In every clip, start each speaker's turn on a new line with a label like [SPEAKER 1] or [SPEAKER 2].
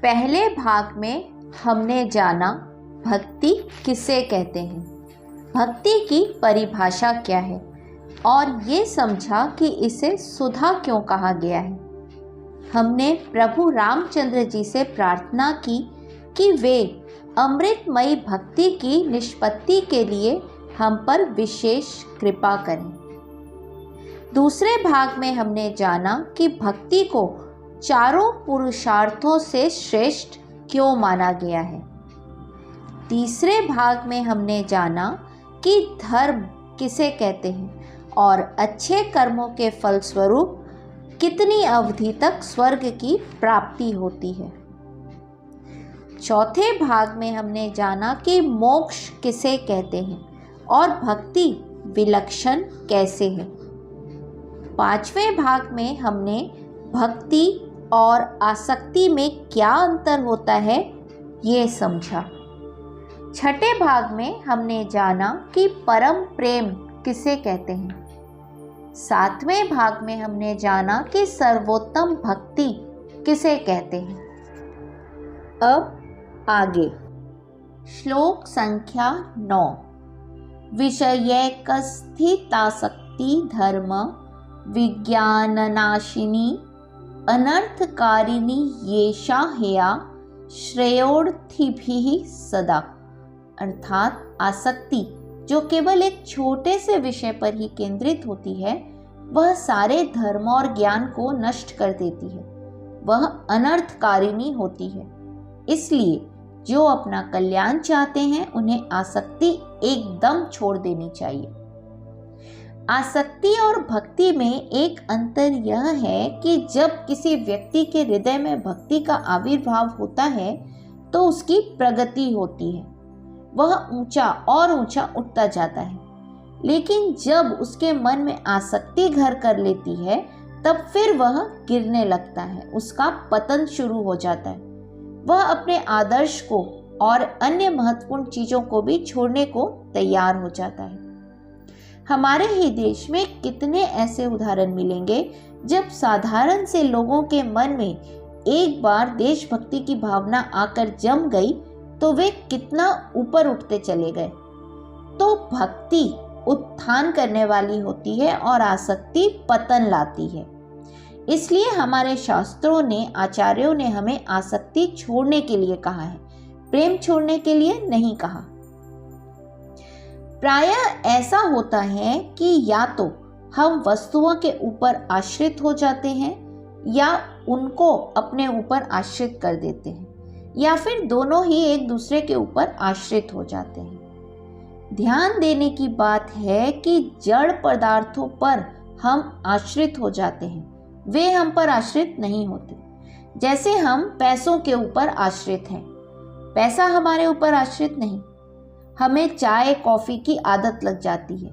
[SPEAKER 1] पहले भाग में हमने जाना भक्ति किसे कहते हैं, भक्ति की परिभाषा क्या है और ये समझा कि इसे सुधा क्यों कहा गया है। हमने प्रभु रामचंद्र जी से प्रार्थना की कि वे अमृतमयी भक्ति की निष्पत्ति के लिए हम पर विशेष कृपा करें। दूसरे भाग में हमने जाना कि भक्ति को चारों पुरुषार्थों से श्रेष्ठ क्यों माना गया है। तीसरे भाग में हमने जाना कि धर्म किसे कहते हैं और अच्छे कर्मों के फलस्वरूप कितनी अवधि तक स्वर्ग की प्राप्ति होती है। चौथे भाग में हमने जाना कि मोक्ष किसे कहते हैं और भक्ति विलक्षण कैसे है। पांचवें भाग में हमने भक्ति और आसक्ति में क्या अंतर होता है ये समझा। छठे भाग में हमने जाना कि परम प्रेम किसे कहते हैं। सातवें भाग में हमने जाना कि सर्वोत्तम भक्ति किसे कहते हैं। अब आगे श्लोक संख्या 9। विषयैकस्थितासक्ति धर्म विज्ञाननाशिनी अनर्थकारिणी येषा हेया श्रेयोर्थिभिः सदा। अर्थात आसक्ति जो केवल एक छोटे से विषय पर ही केंद्रित होती है वह सारे धर्म और ज्ञान को नष्ट कर देती है, वह अनर्थकारिणी होती है। इसलिए जो अपना कल्याण चाहते हैं उन्हें आसक्ति एकदम छोड़ देनी चाहिए। आसक्ति और भक्ति में एक अंतर यह है कि जब किसी व्यक्ति के हृदय में भक्ति का आविर्भाव होता है तो उसकी प्रगति होती है, वह ऊंचा और ऊंचा उठता जाता है। लेकिन जब उसके मन में आसक्ति घर कर लेती है तब फिर वह गिरने लगता है, उसका पतन शुरू हो जाता है। वह अपने आदर्श को और अन्य महत्वपूर्ण चीजों को भी छोड़ने को तैयार हो जाता है। हमारे ही देश में कितने ऐसे उदाहरण मिलेंगे जब साधारण से लोगों के मन में एक बार देशभक्ति की भावना आकर जम गई तो वे कितना ऊपर उठते चले गए। तो भक्ति उत्थान करने वाली होती है और आसक्ति पतन लाती है। इसलिए हमारे शास्त्रों ने, आचार्यों ने हमें आसक्ति छोड़ने के लिए कहा है, प्रेम छोड़ने के लिए नहीं कहा। प्रायः ऐसा होता है कि या तो हम वस्तुओं के ऊपर आश्रित हो जाते हैं या उनको अपने ऊपर आश्रित कर देते हैं, या फिर दोनों ही एक दूसरे के ऊपर आश्रित हो जाते हैं। ध्यान देने की बात है कि जड़ पदार्थों पर हम आश्रित हो जाते हैं, वे हम पर आश्रित नहीं होते। जैसे हम पैसों के ऊपर आश्रित हैं, पैसा हमारे ऊपर आश्रित नहीं। हमें चाय कॉफी की आदत लग जाती है,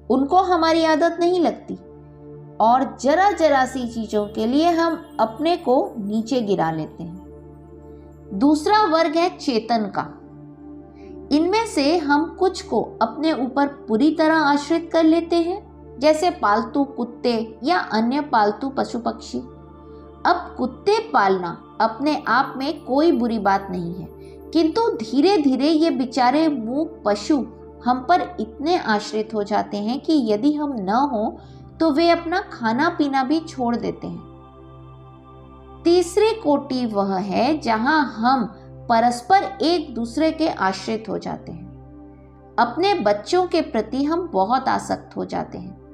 [SPEAKER 1] उनको हमारी आदत नहीं लगती, और जरा जरा सी चीजों के लिए हम अपने को नीचे गिरा लेते हैं। दूसरा वर्ग है चेतन का। इनमें से हम कुछ को अपने ऊपर पूरी तरह आश्रित कर लेते हैं, जैसे पालतू कुत्ते या अन्य पालतू पशु पक्षी। अब कुत्ते पालना अपने आप में कोई बुरी बात नहीं है, किंतु धीरे धीरे ये बेचारे मूक पशु हम पर इतने आश्रित हो जाते हैं कि यदि हम न हो तो वे अपना खाना पीना भी छोड़ देते हैं। तीसरी कोटि वह है जहां हम परस्पर एक दूसरे के आश्रित हो जाते हैं। अपने बच्चों के प्रति हम बहुत आसक्त हो जाते हैं।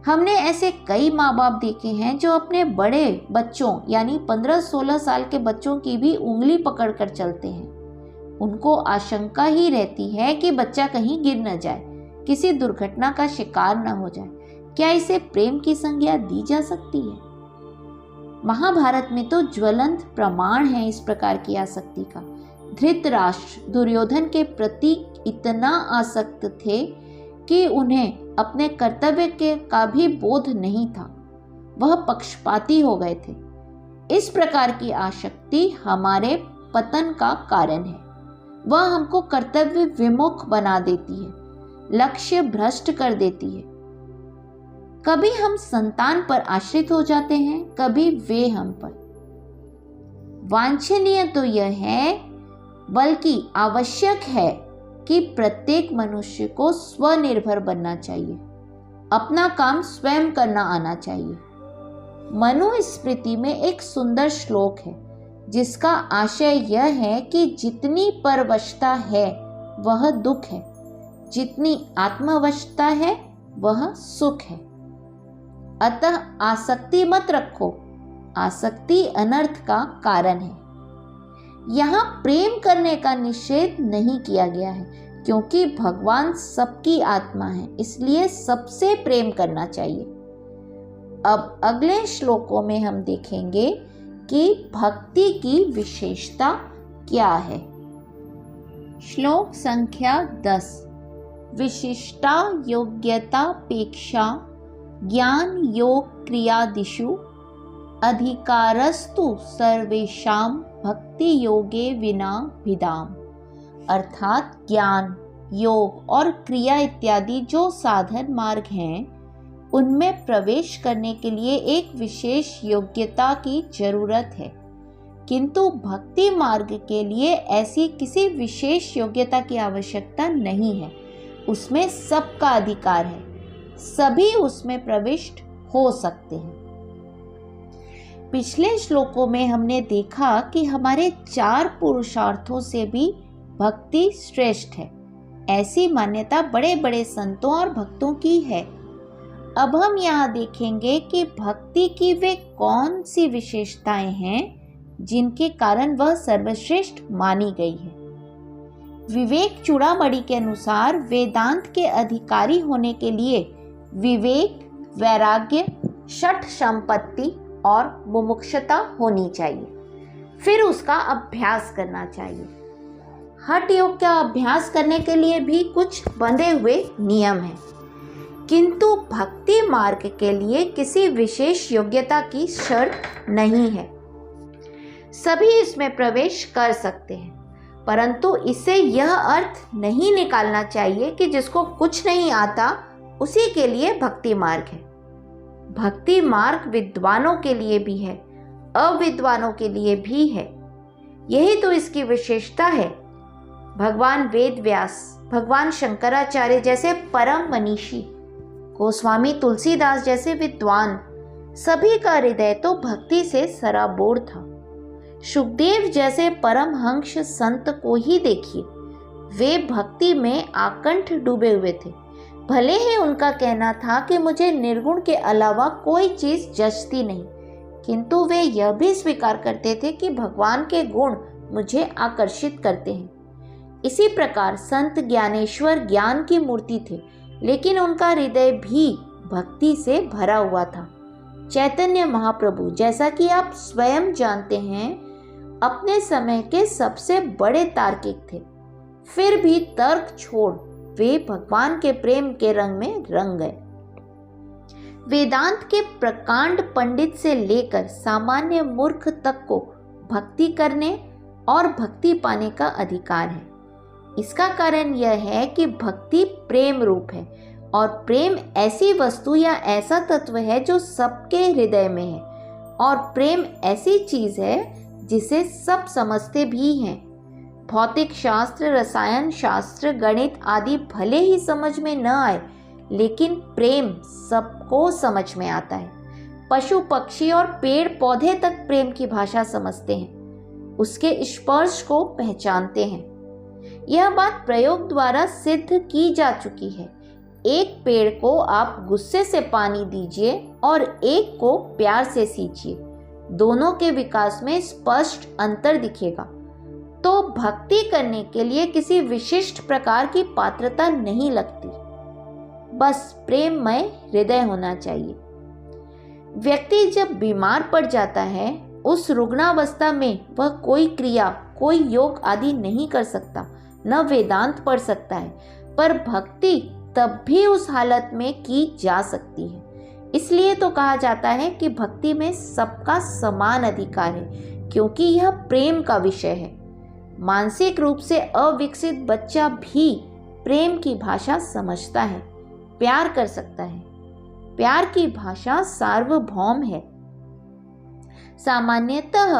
[SPEAKER 1] हमने ऐसे कई माँ बाप देखे हैं जो अपने बड़े बच्चों यानी 15-16 साल के बच्चों की भी उंगली पकड़कर चलते हैं। उनको आशंका ही रहती है कि बच्चा कहीं गिर न जाए, किसी दुर्घटना का शिकार न हो जाए। क्या इसे प्रेम की संज्ञा दी जा सकती है? महाभारत में तो ज्वलंत प्रमाण है इस प्रकार की आसक्ति का। धृतराष्ट्र दुर्योधन के प्रति इतना आसक्त थे कि उन्हें अपने कर्तव्य के का भी बोध नहीं था, वह पक्षपाती हो गए थे। इस प्रकार की आसक्ति हमारे पतन का कारण है। वह हमको कर्तव्य विमुख बना देती है, लक्ष्य भ्रष्ट कर देती है। कभी हम संतान पर आश्रित हो जाते हैं, कभी वे हम पर। वांछनीय तो यह है, बल्कि आवश्यक है कि प्रत्येक मनुष्य को स्वनिर्भर बनना चाहिए, अपना काम स्वयं करना आना चाहिए। मनुस्मृति में एक सुंदर श्लोक है जिसका आशय यह है कि जितनी परवशता है वह दुख है, जितनी आत्मवशता है वह सुख है। अतः आसक्ति मत रखो, आसक्ति अनर्थ का कारण है। यहाँ प्रेम करने का निषेध नहीं किया गया है, क्योंकि भगवान सबकी आत्मा है, इसलिए सबसे प्रेम करना चाहिए। अब अगले श्लोकों में हम देखेंगे कि भक्ति की विशेषता क्या है। श्लोक संख्या 10। विशिष्टा योग्यतापेक्षा ज्ञान योग क्रियादिषु अधिकारस्तु सर्वेषां भक्ति योगे विना भिदाम। अर्थात ज्ञान, योग और क्रिया इत्यादि जो साधन मार्ग हैं, उनमें प्रवेश करने के लिए एक विशेष योग्यता की जरूरत है, किंतु भक्ति मार्ग के लिए ऐसी किसी विशेष योग्यता की आवश्यकता नहीं है। उसमें सबका अधिकार है, सभी उसमें प्रविष्ट हो सकते हैं। पिछले श्लोकों में हमने देखा कि हमारे 4 पुरुषार्थों से भी भक्ति श्रेष्ठ है। ऐसी मान्यता बड़े बड़े संतों और भक्तों की है। अब हम यहाँ देखेंगे कि भक्ति की वे कौन सी विशेषताएं हैं जिनके कारण वह सर्वश्रेष्ठ मानी गई है। विवेक चूड़ामणि के अनुसार वेदांत के अधिकारी होने के लिए विवेक, वैराग्य, षट संपत्ति और मुमुक्षुता होनी चाहिए। फिर उसका अभ्यास करना चाहिए। हठ योग का अभ्यास करने के लिए भी कुछ बंधे हुए नियम हैं, किंतु भक्ति मार्ग के लिए किसी विशेष योग्यता की शर्त नहीं है। सभी इसमें प्रवेश कर सकते हैं, परंतु इससे यह अर्थ नहीं निकालना चाहिए कि जिसको कुछ नहीं आता उसी के लिए भक्ति मार्ग है। भक्ति मार्ग विद्वानों के लिए भी है, अविद्वानों के लिए भी है। यही तो इसकी विशेषता है। भगवान वेद व्यास, भगवान शंकराचार्य जैसे परम मनीषी, गोस्वामी तुलसीदास जैसे विद्वान, सभी का हृदय तो भक्ति से सराबोर था। सुखदेव जैसे परमहंस संत को ही देखिए, वे भक्ति में आकंठ डूबे हुए थे। भले ही उनका कहना था कि मुझे निर्गुण के अलावा कोई चीज जचती नहीं, किंतु वे यह भी स्वीकार करते थे कि भगवान के गुण मुझे आकर्षित करते हैं। इसी प्रकार संत ज्ञानेश्वर ज्ञान की मूर्ति थे, लेकिन उनका हृदय भी भक्ति से भरा हुआ था। चैतन्य महाप्रभु, जैसा कि आप स्वयं जानते हैं, अपने समय के सबसे बड़े तार्किक थे। फिर भी तर्क छोड़ वे भगवान के प्रेम के रंग में रंग गए। वेदांत के प्रकांड पंडित से लेकर सामान्य मूर्ख तक को भक्ति करने और भक्ति पाने का अधिकार है। इसका कारण यह है कि भक्ति प्रेम रूप है, और प्रेम ऐसी वस्तु या ऐसा तत्व है जो सबके हृदय में है, और प्रेम ऐसी चीज है जिसे सब समझते भी हैं। भौतिक शास्त्र, रसायन शास्त्र, गणित आदि भले ही समझ में न आए, लेकिन प्रेम सबको समझ में आता है। पशु पक्षी और पेड़ पौधे तक प्रेम की भाषा समझते हैं, उसके स्पर्श को पहचानते हैं। यह बात प्रयोग द्वारा सिद्ध की जा चुकी है। एक पेड़ को आप गुस्से से पानी दीजिए और एक को प्यार से सींचिए, दोनों के विकास में स्पष्ट अंतर दिखेगा। तो भक्ति करने के लिए किसी विशिष्ट प्रकार की पात्रता नहीं लगती, बस प्रेममय हृदय होना चाहिए। व्यक्ति जब बीमार पड़ जाता है, उस रुग्णावस्था में वह कोई क्रिया, कोई योग आदि नहीं कर सकता, न वेदांत पढ़ सकता है, पर भक्ति तब भी उस हालत में की जा सकती है। इसलिए तो कहा जाता है कि भक्ति में सबका समान अधिकार है, क्योंकि यह प्रेम का विषय है। मानसिक रूप से अविकसित बच्चा भी प्रेम की भाषा समझता है, प्यार कर सकता है। प्यार की भाषा सार्वभौम है। सामान्यतः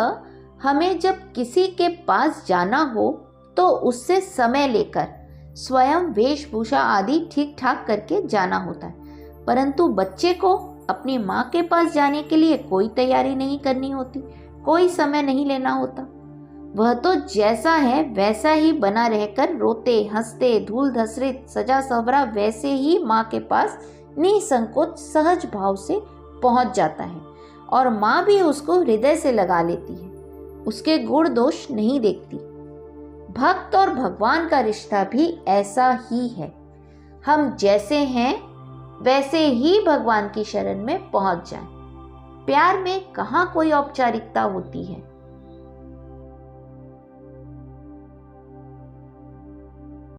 [SPEAKER 1] हमें जब किसी के पास जाना हो तो उससे समय लेकर स्वयं वेशभूषा आदि ठीक ठाक करके जाना होता है, परंतु बच्चे को अपनी माँ के पास जाने के लिए कोई तैयारी नहीं करनी होती, कोई समय नहीं लेना होता। वह तो जैसा है वैसा ही बना रहकर रोते हंसते धूल धसरित सजा सवरा वैसे ही माँ के पास निसंकोच सहज भाव से पहुंच जाता है और माँ भी उसको हृदय से लगा लेती है, उसके गुण दोष नहीं देखती। भक्त और भगवान का रिश्ता भी ऐसा ही है। हम जैसे हैं वैसे ही भगवान की शरण में पहुंच जाएं। प्यार में कहाँ कोई औपचारिकता होती है,